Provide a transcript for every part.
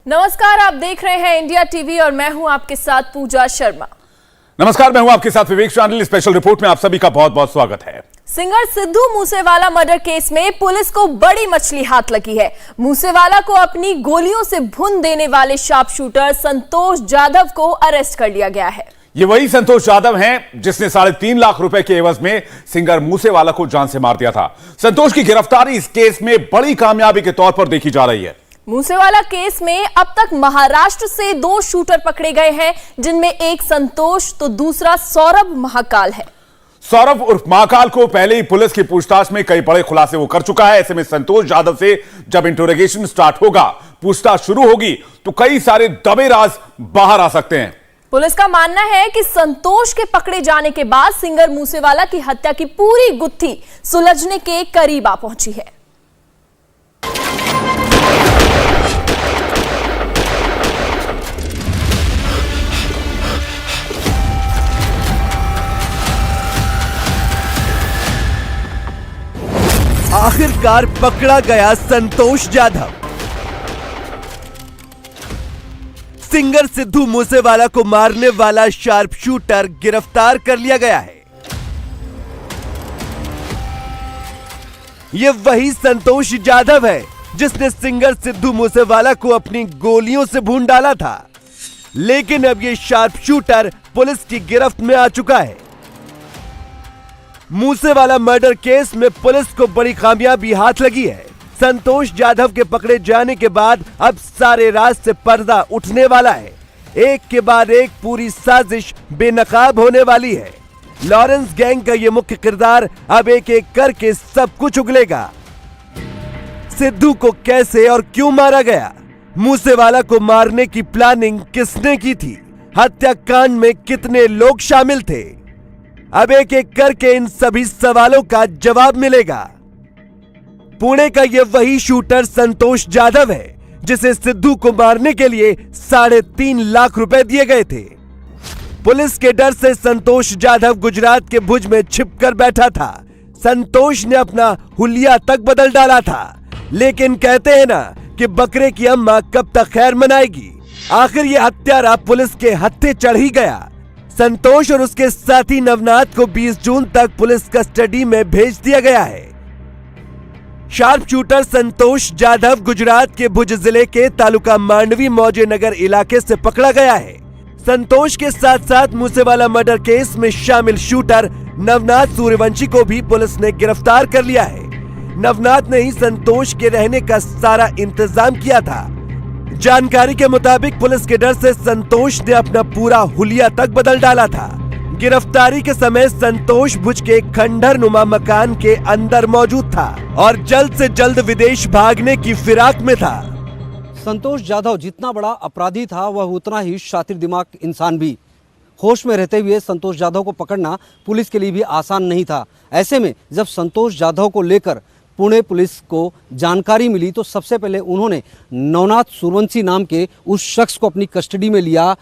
नमस्कार, आप देख रहे हैं इंडिया टीवी और मैं हूं आपके साथ पूजा शर्मा। नमस्कार, मैं हूं आपके साथ विवेक चांडिल। स्पेशल रिपोर्ट में आप सभी का बहुत बहुत स्वागत है। Singer Sidhu Moosewala murder case में पुलिस को बड़ी मछली हाथ लगी है। मूसेवाला को अपनी गोलियों से भून देने वाले शार्प शूटर संतोष जाधव को अरेस्ट कर लिया गया है। ये वही संतोष जाधव हैं जिसने 3.5 लाख रुपए के एवज में सिंगर मूसेवाला को जान से मार दिया था। संतोष की गिरफ्तारी इस केस में बड़ी कामयाबी के तौर पर देखी जा रही है। मूसेवाला केस में अब तक महाराष्ट्र से 2 शूटर पकड़े गए हैं, जिनमें एक संतोष तो दूसरा सौरभ महाकाल है। सौरभ उर्फ महाकाल को पहले ही पुलिस की पूछताछ में कई बड़े खुलासे वो कर चुका है। ऐसे में संतोष जाधव से जब इंटरोगेशन स्टार्ट होगा, पूछताछ शुरू होगी, तो कई सारे दबे राज बाहर आ सकते हैं। पुलिस का मानना है कि संतोष के पकड़े जाने के बाद सिंगर मूसेवाला की हत्या की पूरी गुत्थी सुलझने के करीब आ पहुंची है। आखिरकार पकड़ा गया संतोष जाधव। सिंगर सिद्धू मूसेवाला को मारने वाला शार्प शूटर गिरफ्तार कर लिया गया है। यह वही संतोष जाधव है जिसने सिंगर सिद्धू मूसेवाला को अपनी गोलियों से भून डाला था, लेकिन अब यह शार्प शूटर पुलिस की गिरफ्त में आ चुका है। मूसेवाला मर्डर केस में पुलिस को बड़ी कामयाबी हाथ लगी है। संतोष जाधव के पकड़े जाने के बाद अब सारे राज से पर्दा उठने वाला है। एक के बाद एक पूरी साजिश बेनकाब होने वाली है। लॉरेंस गैंग का यह मुख्य किरदार अब एक एक करके सब कुछ उगलेगा। सिद्धू को कैसे और क्यों मारा गया? मूसेवाला को मारने की प्लानिंग किसने की थी? हत्याकांड में कितने लोग शामिल थे? अब एक एक करके इन सभी सवालों का जवाब मिलेगा। पुणे का यह वही शूटर संतोष जाधव है जिसे सिद्धू को मारने के लिए 3.5 लाख रुपए दिए गए थे। पुलिस के डर से संतोष जाधव गुजरात के भुज में छिपकर बैठा था। संतोष ने अपना हुलिया तक बदल डाला था, लेकिन कहते हैं ना कि बकरे की अम्मा कब तक खैर मनाएगी। आखिर यह हत्यारा पुलिस के हत्थे चढ़ ही गया। संतोष और उसके साथी नवनाथ को 20 जून तक पुलिस कस्टडी में भेज दिया गया है। शार्प शूटर संतोष जाधव गुजरात के भुज जिले के तालुका मांडवी मौजे नगर इलाके से पकड़ा गया है। संतोष के साथ साथ मूसेवाला मर्डर केस में शामिल शूटर नवनाथ सूर्यवंशी को भी पुलिस ने गिरफ्तार कर लिया है। नवनाथ ने ही संतोष के रहने का सारा इंतजाम किया था। जानकारी के मुताबिक पुलिस के डर से संतोष ने अपना पूरा हुलिया तक बदल डाला था। गिरफ्तारी के समय संतोष भुज के खंडहर नुमा मकान के अंदर मौजूद था और जल्द से जल्द विदेश भागने की फिराक में था। संतोष जाधव जितना बड़ा अपराधी था, वह उतना ही शातिर दिमाग इंसान भी। होश में रहते हुए संतोष जाधव को पकड़ना पुलिस के लिए भी आसान नहीं था। ऐसे में जब संतोष जाधव को लेकर पुणे पुलिस को जानकारी मिली तो सबसे पहले उन्होंने नवनाथ सूर्यवंशी नाम के उस शख्स को अपनी कस्टडी में लिया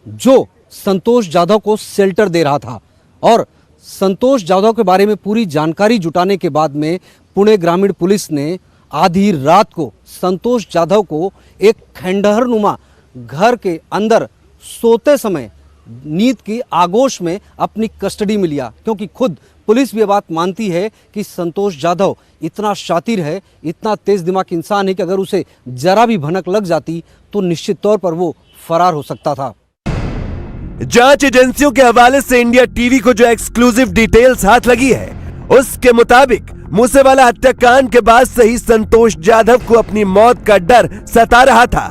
जो संतोष जाधव को शेल्टर दे रहा था। और संतोष जाधव के बारे में पूरी जानकारी जुटाने के बाद में पुणे ग्रामीण पुलिस ने आधी रात को संतोष जाधव को एक खंडहर नुमा घर के अंदर सोते समय नींद की आगोश में अपनी कस्टडी में लिया, क्योंकि खुद पुलिस भी ये बात मानती है कि संतोष जाधव इतना शातिर है, इतना तेज दिमाग इंसान है कि अगर उसे जरा भी भनक लग जाती तो निश्चित तौर पर वो फरार हो सकता था। जांच एजेंसियों के हवाले से इंडिया टीवी को जो एक्सक्लूसिव डिटेल्स हाथ लगी है, उसके मुताबिक मूसेवाला हत्याकांड के बाद से ही संतोष जाधव को अपनी मौत का डर सता रहा था।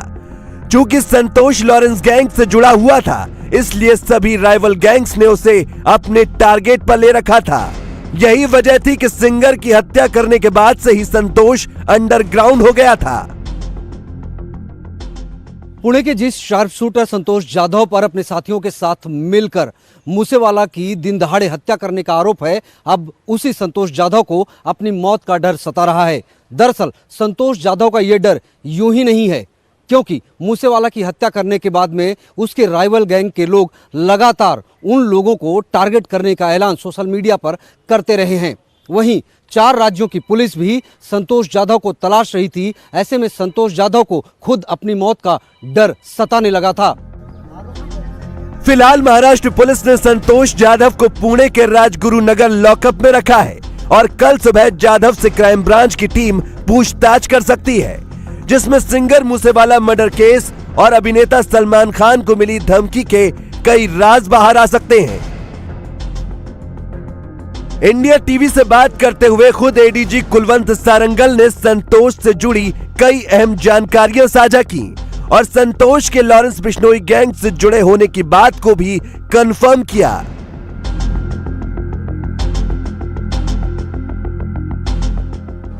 चूंकि संतोष लॉरेंस गैंग से जुड़ा हुआ था, इसलिए सभी राइवल गैंग्स ने उसे अपने टारगेट पर ले रखा था। यही वजह थी कि सिंगर की हत्या करने के बाद से ही संतोष अंडरग्राउंड हो गया था। पुणे के जिस शार्प शूटर संतोष जाधव पर अपने साथियों के साथ मिलकर मूसेवाला की दिन दहाड़े हत्या करने का आरोप है, अब उसी संतोष जाधव को अपनी मौत का डर सता रहा है। दरअसल संतोष जाधव का यह डर यूं ही नहीं है, क्योंकि मूसेवाला की हत्या करने के बाद में उसके राइवल गैंग के लोग लगातार उन लोगों को टारगेट करने का ऐलान सोशल मीडिया पर करते रहे हैं। वहीं 4 राज्यों की पुलिस भी संतोष जाधव को तलाश रही थी। ऐसे में संतोष जाधव को खुद अपनी मौत का डर सताने लगा था। फिलहाल महाराष्ट्र पुलिस ने संतोष जाधव को पुणे के राजगुरु नगर लॉकअप में रखा है और कल सुबह जाधव से क्राइम ब्रांच की टीम पूछताछ कर सकती है, जिसमें सिंगर मूसेवाला मर्डर केस और अभिनेता सलमान खान को मिली धमकी के कई राज बाहर आ सकते हैं। इंडिया टीवी से बात करते हुए खुद एडीजी कुलवंत सारंगल ने संतोष से जुड़ी कई अहम जानकारियां साझा की और संतोष के लॉरेंस बिश्नोई गैंग से जुड़े होने की बात को भी कंफर्म किया।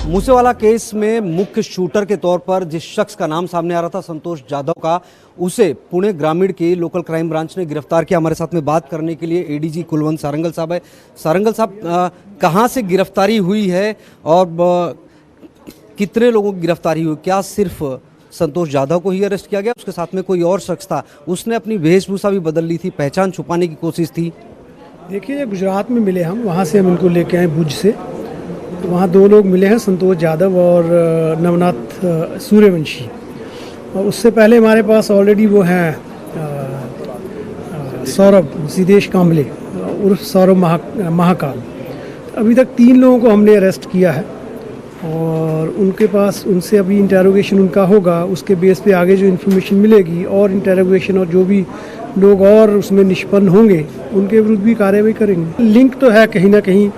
मूसेवाला केस में मुख्य शूटर के तौर पर जिस शख्स का नाम सामने आ रहा था संतोष जाधव का, उसे पुणे ग्रामीण की लोकल क्राइम ब्रांच ने गिरफ्तार किया। हमारे साथ में बात करने के लिए एडीजी कुलवंत सारंगल साहब है। सारंगल साहब, कहां से गिरफ्तारी हुई है और कितने लोगों की गिरफ्तारी हुई? क्या सिर्फ संतोष जाधव को ही अरेस्ट किया गया? उसके साथ में कोई और शख्स था, उसने अपनी वेशभूषा भी बदल ली थी, पहचान छुपाने की कोशिश थी? देखिए, गुजरात में मिले हम, वहाँ से हम इनको लेके आए भुज से। तो वहाँ 2 लोग मिले हैं, संतोष जाधव और नवनाथ सूर्यवंशी। और उससे पहले हमारे पास ऑलरेडी वो हैं सौरभ सिद्धेश कांबले उर्फ सौरभ महाकाल। अभी तक 3 लोगों को हमने अरेस्ट किया है और उनके पास उनसे अभी इंटेरोगेशन उनका होगा। उसके बेस पे आगे जो इन्फॉर्मेशन मिलेगी और इंटेरोगेशन और जो भी लोग और उसमें निष्पन्न होंगे उनके विरुद्ध भी कार्रवाई करेंगे। लिंक तो है कहीं ना कहीं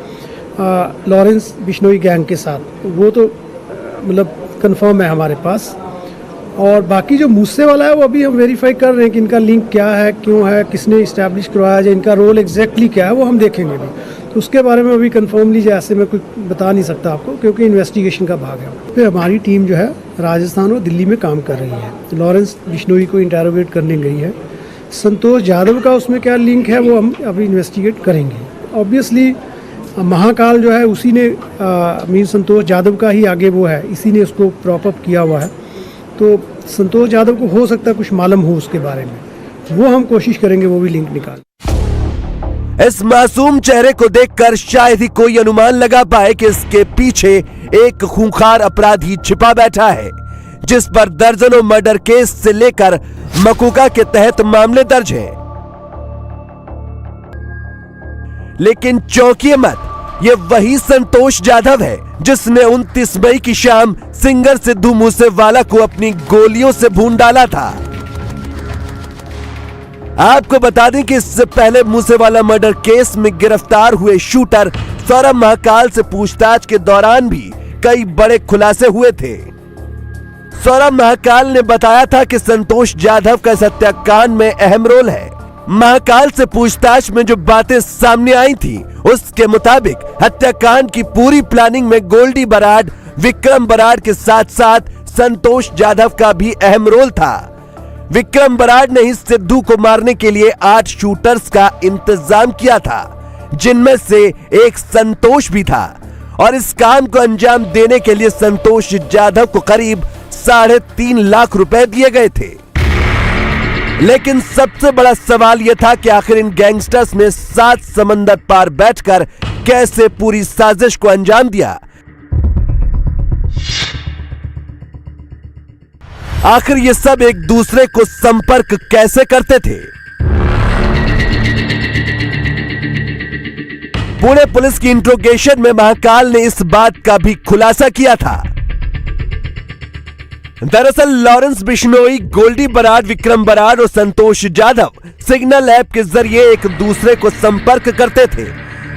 लॉरेंस बिश्नोई गैंग के साथ, वो तो मतलब कंफर्म है हमारे पास। और बाकी जो मूसेवाला है वो अभी हम वेरीफाई कर रहे हैं कि इनका लिंक क्या है, क्यों है, किसने इस्टेब्लिश करवाया जाए, इनका रोल एग्जैक्टली क्या है, वो हम देखेंगे भी। तो उसके बारे में अभी कंफर्मली जैसे मैं कुछ बता नहीं सकता आपको, क्योंकि इन्वेस्टिगेशन का भाग है। फिर हमारी टीम जो है राजस्थान और दिल्ली में काम कर रही है, लॉरेंस बिश्नोई को इंटेरोगेट करने गई है। संतोष जाधव का उसमें क्या लिंक है वो हम अभी इन्वेस्टिगेट करेंगे। ऑब्वियसली महाकाल जो है उसी ने मीन संतोष जाधव का ही आगे वो है, इसी ने उसको प्रॉप अप किया हुआ है। तो संतोष जाधव को हो सकता है कुछ मालूम हो उसके बारे में, वो हम कोशिश करेंगे वो भी लिंक निकाल। इस मासूम चेहरे को देखकर शायद ही कोई अनुमान लगा पाए कि इसके पीछे एक खूंखार अपराधी छिपा बैठा है, जिस पर दर्जनों मर्डर केस से लेकर मकोका के तहत मामले दर्ज हैं। लेकिन चौंकिए मत, ये वही संतोष जाधव है जिसने 29 मई की शाम सिंगर सिद्धू मूसेवाला को अपनी गोलियों से भून डाला था। आपको बता दें कि इससे पहले मूसेवाला मर्डर केस में गिरफ्तार हुए शूटर सौरभ महाकाल से पूछताछ के दौरान भी कई बड़े खुलासे हुए थे। सौरभ महाकाल ने बताया था कि संतोष जाधव का इस हत्याकांड में अहम रोल है। महाकाल से पूछताछ में जो बातें सामने आई थी उसके मुताबिक हत्याकांड की पूरी प्लानिंग में गोल्डी बराड, विक्रम बराड के साथ साथ संतोष जाधव का भी अहम रोल था। विक्रम बराड ने ही सिद्धू को मारने के लिए 8 शूटर्स का इंतजाम किया था, जिनमें से एक संतोष भी था। और इस काम को अंजाम देने के लिए संतोष जाधव को करीब 3.5 लाख रुपए दिए गए थे। लेकिन सबसे बड़ा सवाल यह था कि आखिर इन गैंगस्टर्स ने 7 समंदर पार बैठकर कैसे पूरी साजिश को अंजाम दिया। आखिर ये सब एक दूसरे को संपर्क कैसे करते थे? पुणे पुलिस की इंट्रोगेशन में महाकाल ने इस बात का भी खुलासा किया था। दरअसल लॉरेंस बिश्नोई, गोल्डी बराड, विक्रम बराड और संतोष जाधव सिग्नल ऐप के जरिए एक दूसरे को संपर्क करते थे।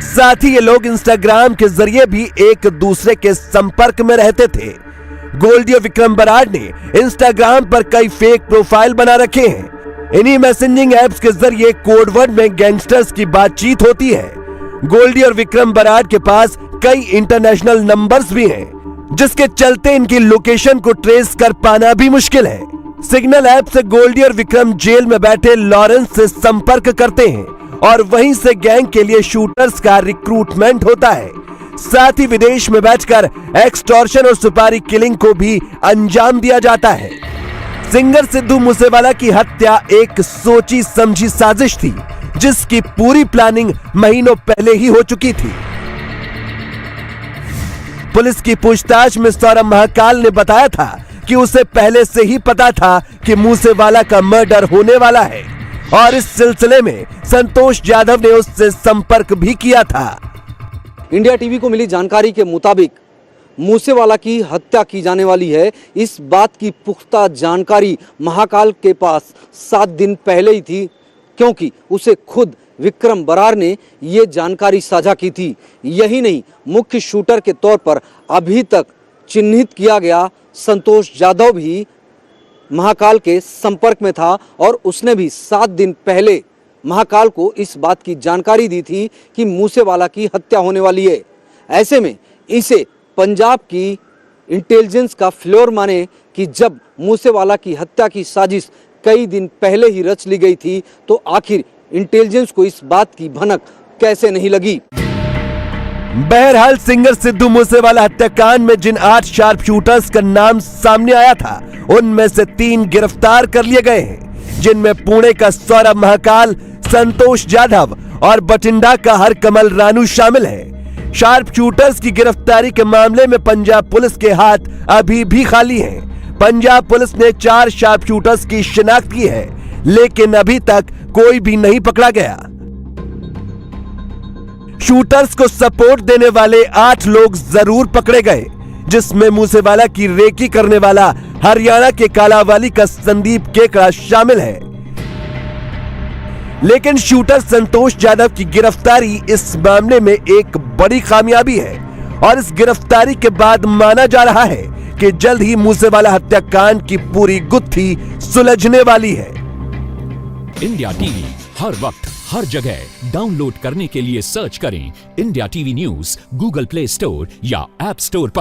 साथ ही ये लोग इंस्टाग्राम के जरिए भी एक दूसरे के संपर्क में रहते थे। गोल्डी और विक्रम बराड ने इंस्टाग्राम पर कई फेक प्रोफाइल बना रखे हैं। इन्हीं मैसेजिंग ऐप्स के जरिए कोडवर्ड में गैंगस्टर्स की बातचीत होती है। गोल्डी और विक्रम बराड के पास कई इंटरनेशनल नंबर्स भी हैं, जिसके चलते इनकी लोकेशन को ट्रेस कर पाना भी मुश्किल है। सिग्नल ऐप से गोल्डी और विक्रम जेल में बैठे लॉरेंस से संपर्क करते हैं और वहीं से गैंग के लिए शूटर्स का रिक्रूटमेंट होता है। साथ ही विदेश में बैठकर एक्सटॉर्शन और सुपारी किलिंग को भी अंजाम दिया जाता है। सिंगर सिद्धू मूसेवाला की हत्या एक सोची समझी साजिश थी, जिसकी पूरी प्लानिंग महीनों पहले ही हो चुकी थी। पुलिस की पूछताछ में सौरभ महाकाल ने बताया था कि उसे पहले से ही पता था कि मूसेवाला का मर्डर होने वाला है और इस सिलसिले में संतोष जाधव ने उससे संपर्क भी किया था। इंडिया टीवी को मिली जानकारी के मुताबिक मूसेवाला की हत्या की जाने वाली है। इस बात की पुख्ता जानकारी महाकाल के पास 7 दिन पहले ही थी, क्योंकि उसे खुद विक्रम बरार ने ये जानकारी साझा की थी। यही नहीं, मुख्य शूटर के तौर पर अभी तक चिन्हित किया गया संतोष जाधव भी महाकाल के संपर्क में था और उसने भी 7 दिन पहले महाकाल को इस बात की जानकारी दी थी कि मूसेवाला की हत्या होने वाली है। ऐसे में इसे पंजाब की इंटेलिजेंस का फ्लोर माने कि जब मूसेवाला की हत्या की साजिश कई दिन पहले ही रच ली गई थी, तो आखिर इंटेलिजेंस को इस बात की भनक कैसे नहीं लगी। बहरहाल सिंगर सिद्धू मूसेवाला हत्याकांड में जिन 8 शार्प शूटर्स का नाम सामने आया था, उनमें से 3 गिरफ्तार कर लिए गए हैं, जिनमें पुणे का सौरभ महाकाल, संतोष जाधव और बठिंडा का हरकमल रानू शामिल है। शार्प शूटर्स की गिरफ्तारी के मामले में पंजाब पुलिस के हाथ अभी भी खाली हैं। पंजाब पुलिस ने 4 शार्प शूटर्स की शिनाख्त की है, लेकिन अभी तक कोई भी नहीं पकड़ा गया। शूटर्स को सपोर्ट देने वाले 8 लोग जरूर पकड़े गए, जिसमें मूसेवाला की रेकी करने वाला हरियाणा के कालावाली का संदीप केकड़ा शामिल है। लेकिन शूटर संतोष जाधव की गिरफ्तारी इस मामले में एक बड़ी कामयाबी है और इस गिरफ्तारी के बाद माना जा रहा है कि जल्द ही मूसेवाला हत्याकांड की पूरी गुत्थी सुलझने वाली है। इंडिया टीवी हर वक्त हर जगह डाउनलोड करने के लिए सर्च करें India TV news Google play store या ऐप स्टोर पर।